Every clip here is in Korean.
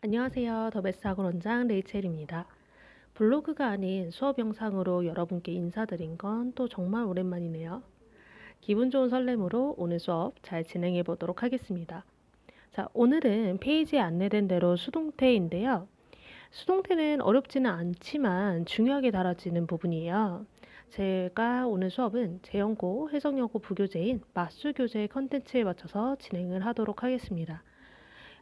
안녕하세요. 더 베스트 학원 원장 레이첼입니다. 블로그가 아닌 수업 영상으로 여러분께 인사드린 건 또 정말 오랜만이네요. 기분 좋은 설렘으로 오늘 수업 잘 진행해 보도록 하겠습니다. 자, 오늘은 페이지에 안내된 대로 수동태인데요. 수동태는 어렵지는 않지만 중요하게 다뤄지는 부분이에요. 제가 오늘 수업은 재연고, 해석여고 부교재인 맞수교재 컨텐츠에 맞춰서 진행을 하도록 하겠습니다.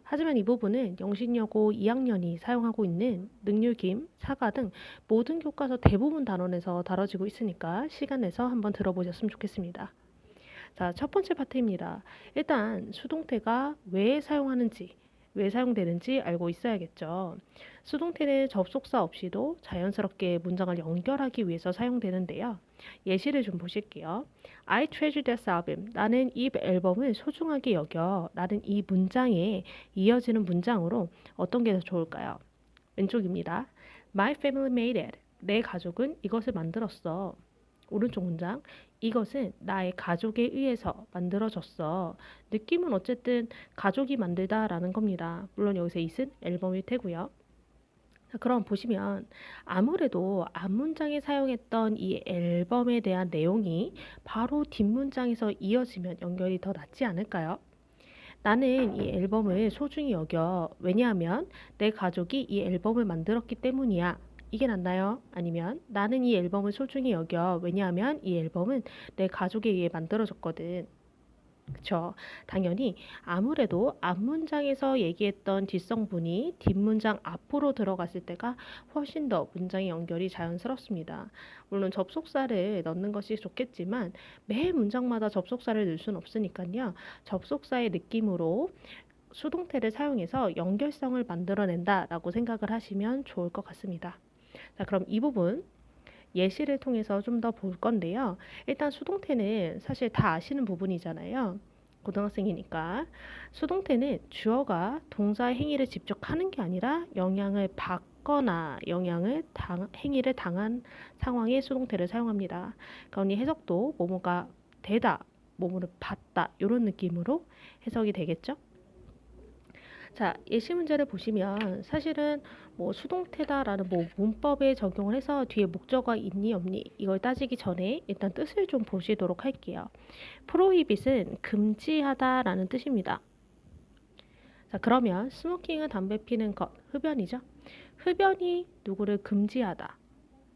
하지만 이 부분은 영신여고 2학년이 사용하고 있는 능률김, 사가 등 모든 교과서 대부분 단원에서 다뤄지고 있으니까 시간 내서 한번 들어보셨으면 좋겠습니다. 자, 첫 번째 파트입니다. 일단 수동태가 왜 사용하는지, 왜 사용되는지 알고 있어야겠죠. 수동태는 접속사 없이도 자연스럽게 문장을 연결하기 위해서 사용되는데요. 예시를 좀 보실게요. I treasure this album. 나는 이 앨범을 소중하게 여겨. 라는 이 문장에 이어지는 문장으로 어떤 게 더 좋을까요? 왼쪽입니다. My family made it. 내 가족은 이것을 만들었어. 오른쪽 문장. 이것은 나의 가족에 의해서 만들어졌어. 느낌은 어쨌든 가족이 만들다라는 겁니다. 물론 여기서 it은 앨범일 테고요. 자, 그럼 보시면 아무래도 앞문장에 사용했던 이 앨범에 대한 내용이 바로 뒷문장에서 이어지면 연결이 더 낫지 않을까요? 나는 이 앨범을 소중히 여겨. 왜냐하면 내 가족이 이 앨범을 만들었기 때문이야. 이게 낫나요? 아니면 나는 이 앨범을 소중히 여겨. 왜냐하면 이 앨범은 내 가족에 의해 만들어졌거든. 그쵸. 당연히 아무래도 앞문장에서 얘기했던 뒷성분이 뒷문장 앞으로 들어갔을 때가 훨씬 더 문장의 연결이 자연스럽습니다. 물론 접속사를 넣는 것이 좋겠지만 매 문장마다 접속사를 넣을 수는 없으니까요. 접속사의 느낌으로 수동태를 사용해서 연결성을 만들어낸다라고 생각을 하시면 좋을 것 같습니다. 자, 그럼 이 부분 예시를 통해서 좀 더 볼 건데요. 일단 수동태는 사실 다 아시는 부분이잖아요. 고등학생이니까. 수동태는 주어가 동사 행위를 직접 하는 게 아니라 영향을 받거나 행위를 당한 상황에 수동태를 사용합니다. 그러니 해석도 뭐뭐가 되다, 뭐뭐를 받다 이런 느낌으로 해석이 되겠죠? 자, 예시 문제를 보시면 사실은 뭐 수동태다라는 뭐 문법에 적용을 해서 뒤에 목적어가 있니 없니 이걸 따지기 전에 일단 뜻을 좀 보시도록 할게요. prohibit은 금지하다라는 뜻입니다. 자, 그러면 스모킹은 담배 피는 것, 흡연이죠. 흡연이 누구를 금지하다.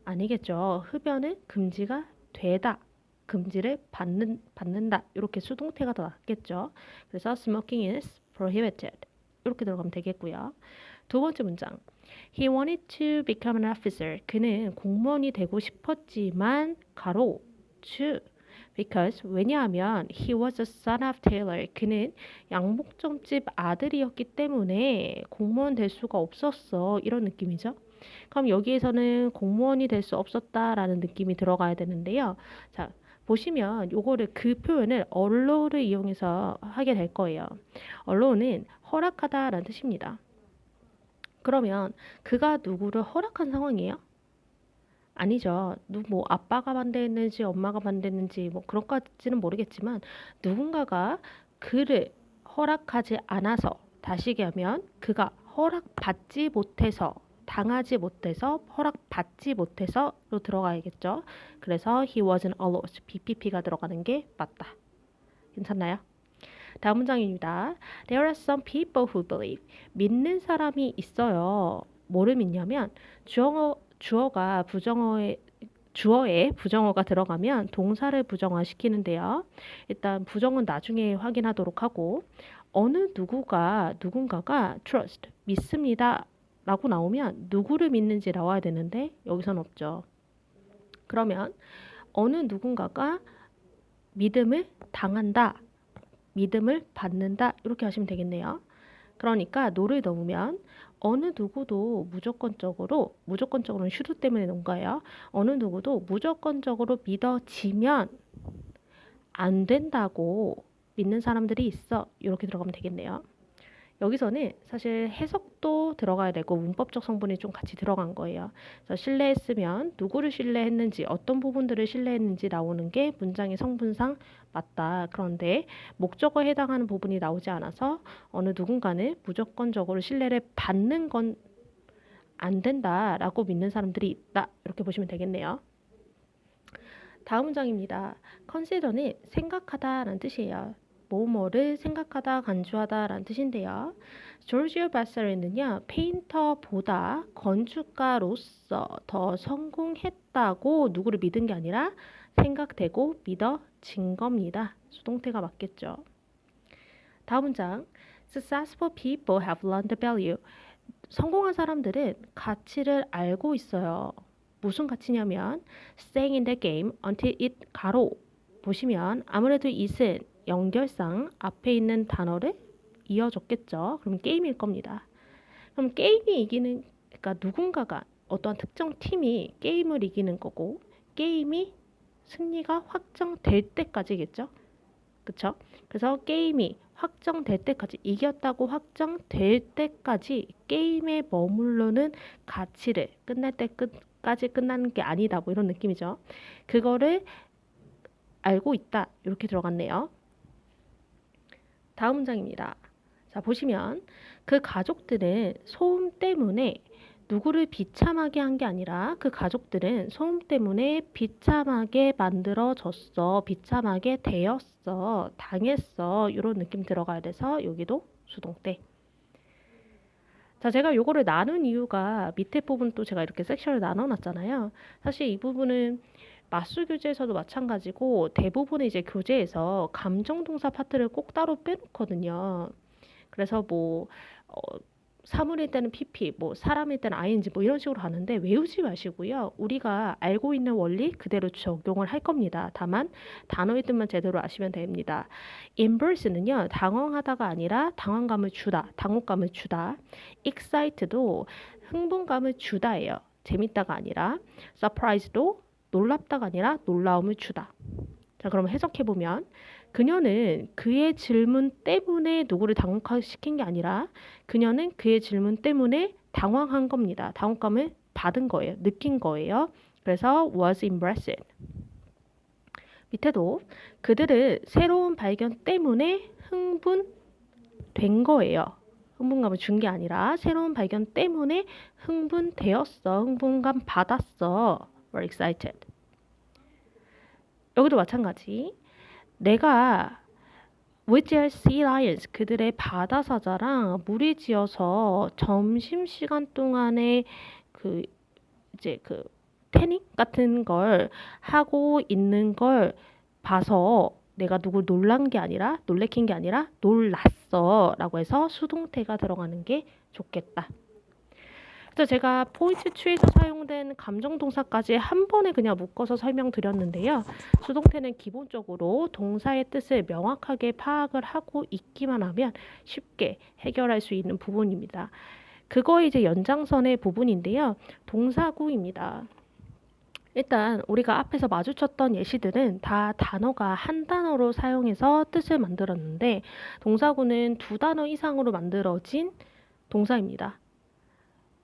아니겠죠. 흡연은 금지가 되다. 금지를 받는다. 이렇게 수동태가 더 낫겠죠. 그래서 smoking is prohibited. 이렇게 들어가면 되겠고요. 두 번째 문장. He wanted to become an officer. 그는 공무원이 되고 싶었지만 가로 to because 왜냐하면 he was a son of tailor. 그는 양복점집 아들이었기 때문에 공무원 될 수가 없었어. 이런 느낌이죠. 그럼 여기에서는 공무원이 될 수 없었다라는 느낌이 들어가야 되는데요. 자, 보시면 요거를 그 표현을 allow를 이용해서 하게 될 거예요. allow는 허락하다라는 뜻입니다. 그러면 그가 누구를 허락한 상황이에요? 아니죠. 뭐 아빠가 반대했는지 엄마가 반대했는지 뭐 그런까지는 모르겠지만 누군가가 그를 허락하지 않아서 다시 얘기하면 그가 허락받지 못해서 당하지 못해서 허락받지 못해서로 들어가야겠죠. 그래서 he wasn't allowed. BPP가 들어가는 게 맞다. 괜찮나요? 다음 문장입니다. There are some people who believe. 믿는 사람이 있어요. 뭐를 믿냐면 주어가 주어에 부정어가 들어가면 동사를 부정화시키는데요. 일단 부정은 나중에 확인하도록 하고 어느 누군가가 trust, 믿습니다 라고 나오면 누구를 믿는지 나와야 되는데 여기선 없죠. 그러면 어느 누군가가 믿음을 당한다, 믿음을 받는다 이렇게 하시면 되겠네요. 그러니까 no를 넣으면 어느 누구도 무조건적으로는 슈드 때문에 넣은 거예요. 어느 누구도 무조건적으로 믿어지면 안 된다고 믿는 사람들이 있어. 이렇게 들어가면 되겠네요. 여기서는 사실 해석도 들어가야 되고 문법적 성분이 좀 같이 들어간 거예요. 그래서 신뢰했으면 누구를 신뢰했는지, 어떤 부분들을 신뢰했는지 나오는 게 문장의 성분상 맞다. 그런데 목적어에 해당하는 부분이 나오지 않아서 어느 누군가는 무조건적으로 신뢰를 받는 건 안 된다라고 믿는 사람들이 있다. 이렇게 보시면 되겠네요. 다음 문장입니다. consider는 생각하다라는 뜻이에요. 뭐뭐를 생각하다, 간주하다라는 뜻인데요. 조지오 바세르는요, 페인터보다 건축가로서 더 성공했다고 누구를 믿은 게 아니라 생각되고 믿어진 겁니다. 수동태가 맞겠죠. 다음 문장. Successful people have learned the value. 성공한 사람들은 가치를 알고 있어요. 무슨 가치냐면 staying in the game until it 가로 보시면 아무래도 it은 연결상 앞에 있는 단어를 이어줬겠죠. 그럼 게임일 겁니다. 그럼 게임이 이기는, 그러니까 누군가가 어떤 특정 팀이 게임을 이기는 거고 게임이 승리가 확정될 때까지겠죠. 그쵸? 그래서 게임이 확정될 때까지, 이겼다고 확정될 때까지 게임에 머무르는 가치를 끝날 때까지 끝나는 게 아니다. 뭐 이런 느낌이죠. 그거를 알고 있다. 이렇게 들어갔네요. 다음 문장입니다. 자, 보시면 그 가족들은 소음 때문에 누구를 비참하게 한 게 아니라 그 가족들은 소음 때문에 비참하게 만들어졌어. 비참하게 되었어. 당했어. 이런 느낌 들어가야 돼서 여기도 수동태. 자, 제가 요거를 나눈 이유가 밑에 부분 또 제가 이렇게 섹션을 나눠놨잖아요. 사실 이 부분은 맞수 교재에서도 마찬가지고 대부분의 이제 교재에서 감정동사 파트를 꼭 따로 빼놓거든요. 그래서 뭐 사물일 때는 PP, 뭐 사람일 때는 ING 뭐 이런 식으로 하는데 외우지 마시고요. 우리가 알고 있는 원리 그대로 적용을 할 겁니다. 다만 단어의 뜻만 제대로 아시면 됩니다. embarrass는요. 당황하다가 아니라 당황감을 주다, 당혹감을 주다. excited도 흥분감을 주다예요. 재밌다가 아니라. surprised도 놀랍다가 아니라 놀라움을 주다. 자, 그럼 해석해보면 그녀는 그의 질문 때문에 누구를 당혹시킨 게 아니라 그녀는 그의 질문 때문에 당황한 겁니다. 당혹감을 받은 거예요. 느낀 거예요. 그래서 was embarrassed. 밑에도 그들은 새로운 발견 때문에 흥분된 거예요. 흥분감을 준 게 아니라 새로운 발견 때문에 흥분되었어. 흥분감 받았어. were excited. 여기도 마찬가지. 내가 with their sea lions, 그들의 바다사자랑 무리지어서 점심시간 동안에 그 이제 그 태닝 같은 걸 하고 있는 걸 봐서 내가 누굴 놀란 게 아니라 놀래킨 게 아니라 놀랐어 라고 해서 수동태가 들어가는 게 좋겠다. 그래서 제가 포인트 2에서 사용된 감정동사까지 한 번에 그냥 묶어서 설명드렸는데요. 수동태는 기본적으로 동사의 뜻을 명확하게 파악을 하고 있기만 하면 쉽게 해결할 수 있는 부분입니다. 그거 이제 연장선의 부분인데요. 동사구입니다. 일단 우리가 앞에서 마주쳤던 예시들은 다 단어가 한 단어로 사용해서 뜻을 만들었는데 동사구는 두 단어 이상으로 만들어진 동사입니다.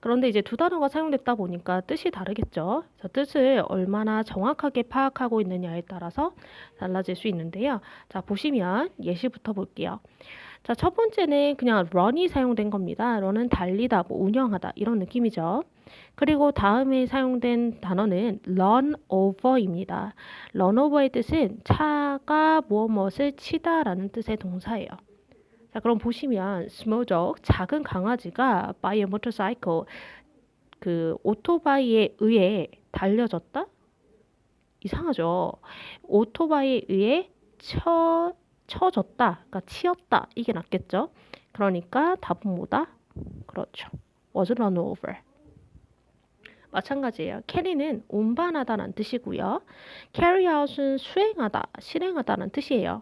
그런데 이제 두 단어가 사용됐다 보니까 뜻이 다르겠죠. 그래서 뜻을 얼마나 정확하게 파악하고 있느냐에 따라서 달라질 수 있는데요. 자, 보시면 예시부터 볼게요. 자, 첫 번째는 그냥 run이 사용된 겁니다. run은 달리다, 뭐 운영하다 이런 느낌이죠. 그리고 다음에 사용된 단어는 run over입니다. run over의 뜻은 차가 무엇을 치다라는 뜻의 동사예요. 자, 그럼 보시면 small dog, 작은 강아지가 by a motorcycle, 그 오토바이에 의해 달려졌다? 이상하죠. 오토바이에 의해 쳐졌다, 그러니까 치였다, 이게 낫겠죠. 그러니까 답은 뭐다? 그렇죠. was run over. 마찬가지예요. carry는 운반하다라는 뜻이고요. carry out은 수행하다, 실행하다라는 뜻이에요.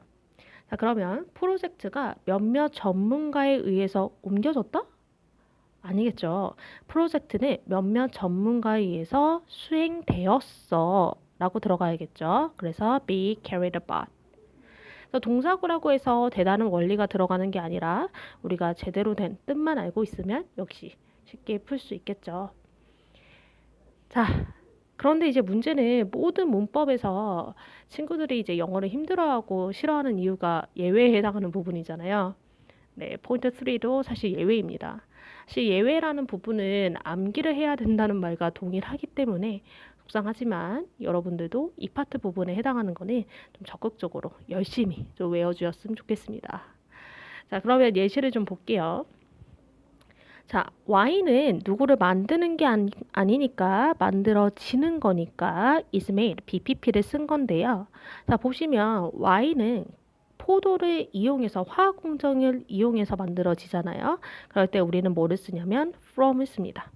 자, 그러면 프로젝트가 몇몇 전문가에 의해서 옮겨졌다? 아니겠죠. 프로젝트는 몇몇 전문가에 의해서 수행되었어 라고 들어가야겠죠. 그래서 be carried about. 그래서 동사구라고 해서 대단한 원리가 들어가는 게 아니라 우리가 제대로 된 뜻만 알고 있으면 역시 쉽게 풀 수 있겠죠. 자, 그런데 이제 문제는 모든 문법에서 친구들이 이제 영어를 힘들어하고 싫어하는 이유가 예외에 해당하는 부분이잖아요. 네, 포인트 3도 사실 예외입니다. 사실 예외라는 부분은 암기를 해야 된다는 말과 동일하기 때문에 속상하지만 여러분들도 이 파트 부분에 해당하는 거는 좀 적극적으로 열심히 좀 외워주셨으면 좋겠습니다. 자, 그러면 예시를 좀 볼게요. 자, 와인은 누구를 만드는 게 아니니까 만들어지는 거니까 is made, BPP를 쓴 건데요. 자, 보시면 와인은 포도를 이용해서 화학 공정을 이용해서 만들어지잖아요. 그럴 때 우리는 뭐를 쓰냐면 from을 씁니다.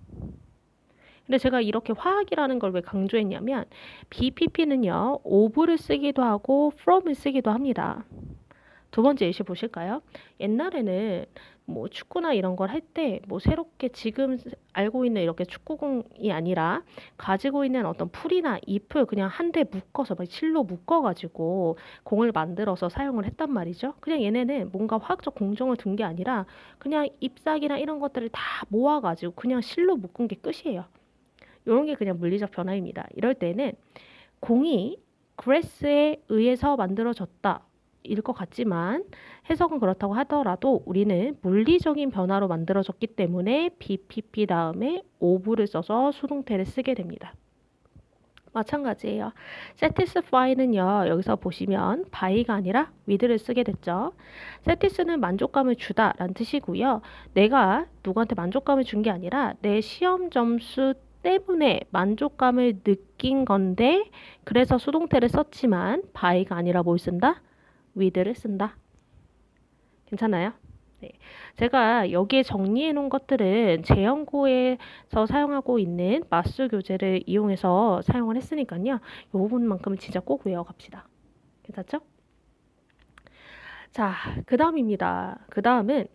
근데 제가 이렇게 화학이라는 걸 왜 강조했냐면 BPP는요, of를 쓰기도 하고 from을 쓰기도 합니다. 두 번째 예시 보실까요? 옛날에는 뭐 축구나 이런 걸 할 때 뭐 새롭게 지금 알고 있는 이렇게 축구공이 아니라 가지고 있는 어떤 풀이나 잎을 그냥 한 대 묶어서 막 실로 묶어가지고 공을 만들어서 사용을 했단 말이죠. 그냥 얘네는 뭔가 화학적 공정을 둔 게 아니라 그냥 잎사귀나 이런 것들을 다 모아가지고 그냥 실로 묶은 게 끝이에요. 이런 게 그냥 물리적 변화입니다. 이럴 때는 공이 그레스에 의해서 만들어졌다. 일 것 같지만 해석은 그렇다고 하더라도 우리는 물리적인 변화로 만들어졌기 때문에 BPP 다음에 of를 써서 수동태를 쓰게 됩니다. 마찬가지예요. satisfy는요, 여기서 보시면 by가 아니라 with를 쓰게 됐죠. satis는 만족감을 주다 라는 뜻이고요. 내가 누구한테 만족감을 준 게 아니라 내 시험 점수 때문에 만족감을 느낀 건데 그래서 수동태를 썼지만 by가 아니라 뭘 쓴다? with를 쓴다. 괜찮아요? 네. 제가 여기에 정리해 놓은 것들은 제 연구에서 사용하고 있는 마수 교재를 이용해서 사용을 했으니까요. 이 부분만큼은 진짜 꼭 외워갑시다. 괜찮죠? 자, 그 다음입니다. 그 다음은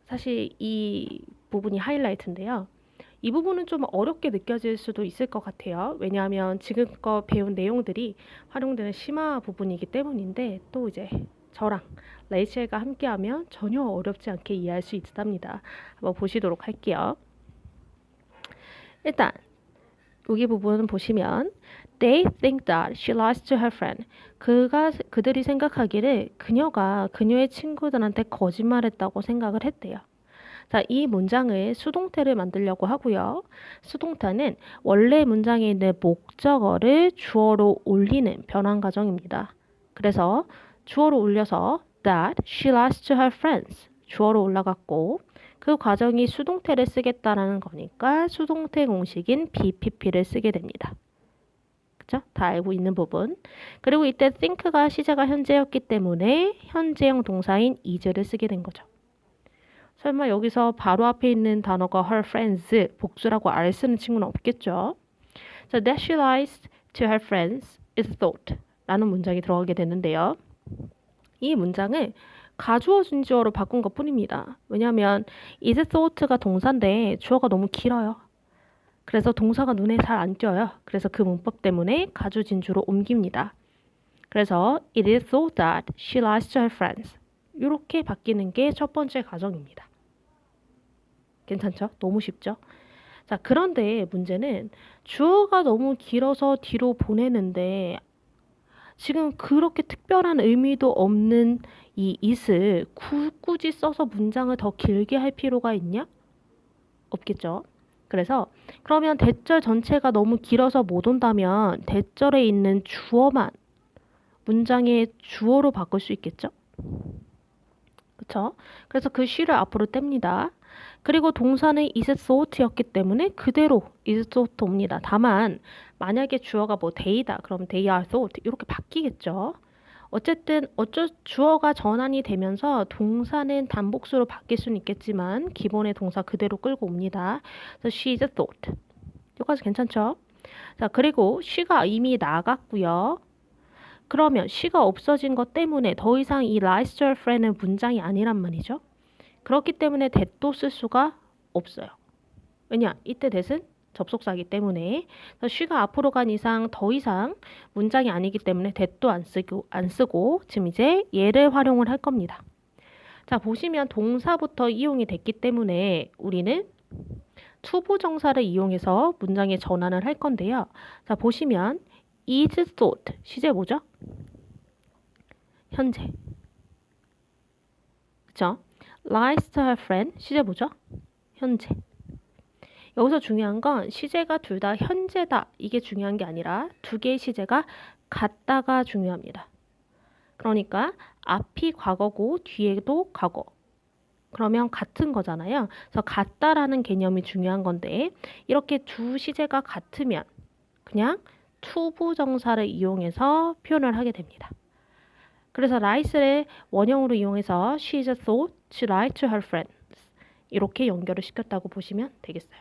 사실 이 부분이 하이라이트인데요. 이 부분은 좀 어렵게 느껴질 수도 있을 것 같아요. 왜냐하면 지금껏 배운 내용들이 활용되는 심화 부분이기 때문인데 또 이제 저랑 레이첼과 함께하면 전혀 어렵지 않게 이해할 수 있답니다. 한번 보시도록 할게요. 일단 여기 부분 보시면 They think that she lies to her friend. 그들이 생각하기를 그녀가 그녀의 친구들한테 거짓말했다고 생각을 했대요. 자, 이 문장을 수동태를 만들려고 하고요. 수동태는 원래 문장에 있는 목적어를 주어로 올리는 변환 과정입니다. 그래서 주어로 올려서 that she lies to her friends 주어로 올라갔고 그 과정이 수동태를 쓰겠다라는 거니까 수동태 공식인 BPP를 쓰게 됩니다. 그쵸? 다 알고 있는 부분. 그리고 이때 think가 시제가 현재였기 때문에 현재형 동사인 is를 쓰게 된 거죠. 설마 여기서 바로 앞에 있는 단어가 her friends, 복수라고 R 쓰는 친구는 없겠죠? 자, that she lies to her friends is thought 라는 문장이 들어가게 되는데요. 이 문장을 가주어 준주어로 바꾼 것 뿐입니다. 왜냐하면 is thought가 동사인데 주어가 너무 길어요. 그래서 동사가 눈에 잘 안 띄어요. 그래서 그 문법 때문에 가주 진주로 옮깁니다. 그래서 it is thought that she lies to her friends 이렇게 바뀌는 게 첫 번째 과정입니다. 괜찮죠? 너무 쉽죠? 자, 그런데 문제는 주어가 너무 길어서 뒤로 보내는데 지금 그렇게 특별한 의미도 없는 이 it을 굳이 써서 문장을 더 길게 할 필요가 있냐? 없겠죠? 그래서 그러면 대절 전체가 너무 길어서 못 온다면 대절에 있는 주어만 문장의 주어로 바꿀 수 있겠죠? 그쵸? 그래서 그 she를 앞으로 뗍니다. 그리고 동사는 is thought였기 때문에 그대로 is thought 옵니다. 다만 만약에 주어가 뭐 they다 그럼 they are thought 이렇게 바뀌겠죠. 어쨌든 주어가 전환이 되면서 동사는 단복수로 바뀔 수는 있겠지만 기본의 동사 그대로 끌고 옵니다. 그래서 she is thought. 여기까지 괜찮죠? 자, 그리고 she가 이미 나갔고요. 그러면 she가 없어진 것 때문에 더 이상 이 lies to her friend은 문장이 아니란 말이죠. 그렇기 때문에 that도 쓸 수가 없어요. 왜냐? 이때 that은 접속사이기 때문에. 그래서 she가 앞으로 간 이상 더 이상 문장이 아니기 때문에 that도 안 쓰고 지금 이제 얘를 활용을 할 겁니다. 자, 보시면 동사부터 이용이 됐기 때문에 우리는 투부정사를 이용해서 문장의 전환을 할 건데요. 자, 보시면 is thought 시제 뭐죠? 현재. 그쵸? lies to her friend 시제 뭐죠? 현재. 여기서 중요한 건 시제가 둘 다 현재다. 이게 중요한 게 아니라 두 개의 시제가 같다가 중요합니다. 그러니까 앞이 과거고 뒤에도 과거. 그러면 같은 거잖아요. 그래서 같다라는 개념이 중요한 건데 이렇게 두 시제가 같으면 그냥 투부정사를 이용해서 표현을 하게 됩니다. 그래서 lies를 원형으로 이용해서 she thought to lie to her friends 이렇게 연결을 시켰다고 보시면 되겠어요.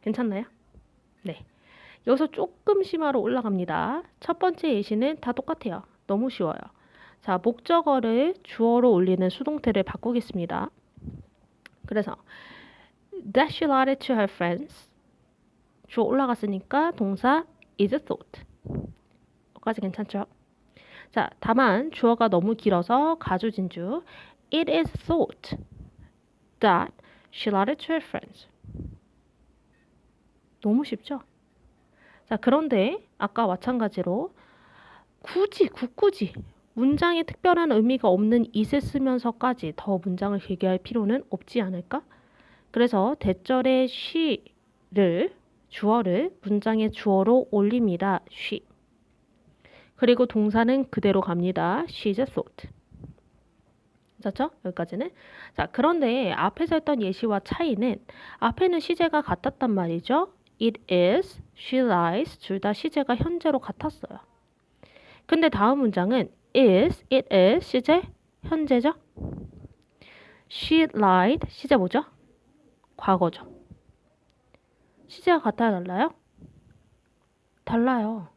괜찮나요? 네. 여기서 조금 심화로 올라갑니다. 첫 번째 예시는 다 똑같아요. 너무 쉬워요. 자, 목적어를 주어로 올리는 수동태를 바꾸겠습니다. 그래서 that she lied to her friends 주어 올라갔으니까 동사 is thought 여기까지 괜찮죠? 자, 다만 주어가 너무 길어서 가주진주 it is thought that she lied to her friends 너무 쉽죠? 자, 그런데 아까 마찬가지로 굳이 문장에 특별한 의미가 없는 it을 쓰면서까지 더 문장을 길게 할 필요는 없지 않을까? 그래서 대절의 she를 주어를 문장의 주어로 올립니다. she. 그리고 동사는 그대로 갑니다. she's thought. 됐죠? 여기까지는. 자, 그런데 앞에서 했던 예시와 차이는 앞에는 시제가 같았단 말이죠. it is, she lies 둘 다 시제가 현재로 같았어요. 근데 다음 문장은 is, it is 시제 현재죠. she lied 시제 뭐죠? 과거죠. 시제가 같아요, 달라요? 달라요.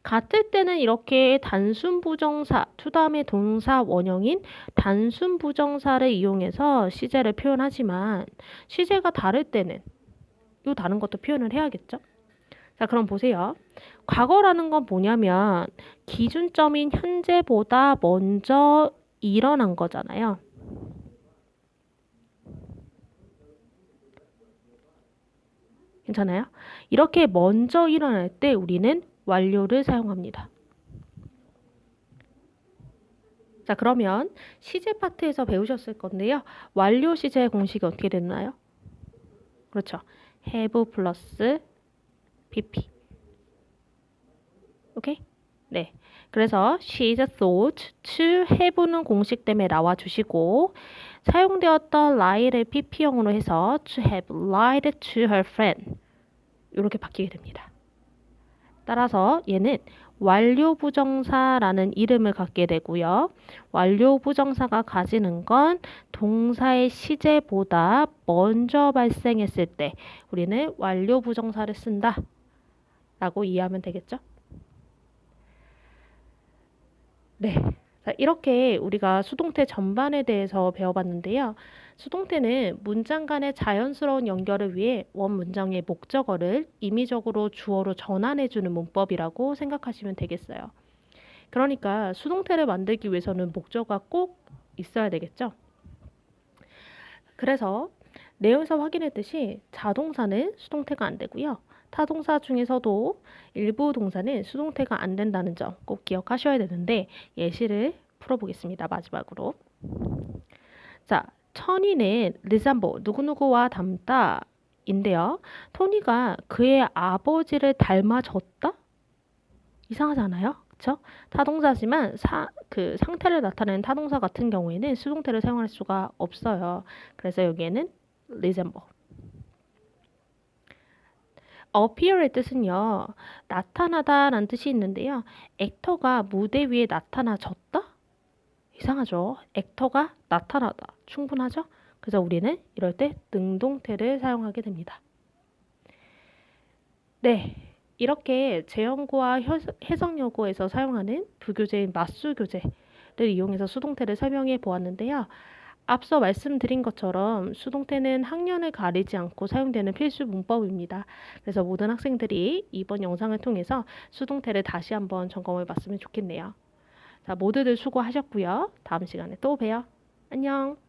같을 때는 이렇게 단순 부정사, to 다음에 동사 원형인 단순 부정사를 이용해서 시제를 표현하지만 시제가 다를 때는 이 다른 것도 표현을 해야겠죠? 자, 그럼 보세요. 과거라는 건 뭐냐면 기준점인 현재보다 먼저 일어난 거잖아요. 괜찮아요? 이렇게 먼저 일어날 때 우리는 완료를 사용합니다. 자, 그러면 시제 파트에서 배우셨을 건데요. 완료 시제의 공식이 어떻게 됐나요? 그렇죠. have 플러스 pp. 오케이? 네. 그래서 she's thought to have는 공식 때문에 나와주시고 사용되었던 lie를 pp형으로 해서 to have lied to her friend 이렇게 바뀌게 됩니다. 따라서 얘는 완료 부정사라는 이름을 갖게 되고요. 완료 부정사가 가지는 건 동사의 시제보다 먼저 발생했을 때 우리는 완료 부정사를 쓴다 라고 이해하면 되겠죠? 네. 자, 이렇게 우리가 수동태 전반에 대해서 배워봤는데요. 수동태는 문장 간의 자연스러운 연결을 위해 원 문장의 목적어를 임의적으로 주어로 전환해주는 문법이라고 생각하시면 되겠어요. 그러니까 수동태를 만들기 위해서는 목적어가 꼭 있어야 되겠죠. 그래서 내용에서 확인했듯이 자동사는 수동태가 안 되고요. 타동사 중에서도 일부 동사는 수동태가 안 된다는 점 꼭 기억하셔야 되는데 예시를 풀어보겠습니다. 마지막으로. 자, 천이는 resemble 누구누구와 닮다 인데요. 토니가 그의 아버지를 닮아졌다? 이상하지 않아요? 그쵸? 타동사지만 그 상태를 나타내는 타동사 같은 경우에는 수동태를 사용할 수가 없어요. 그래서 여기에는 resemble. appear의 뜻은요. 나타나다 라는 뜻이 있는데요. 액터가 무대 위에 나타나졌다? 이상하죠? 액터가 나타나다. 충분하죠? 그래서 우리는 이럴 때 능동태를 사용하게 됩니다. 네, 이렇게 재연구와 해석연구에서 사용하는 부교재인 맞수교재를 이용해서 수동태를 설명해 보았는데요. 앞서 말씀드린 것처럼 수동태는 학년을 가리지 않고 사용되는 필수 문법입니다. 그래서 모든 학생들이 이번 영상을 통해서 수동태를 다시 한번 점검해 봤으면 좋겠네요. 자, 모두들 수고하셨고요. 다음 시간에 또 봬요. 안녕.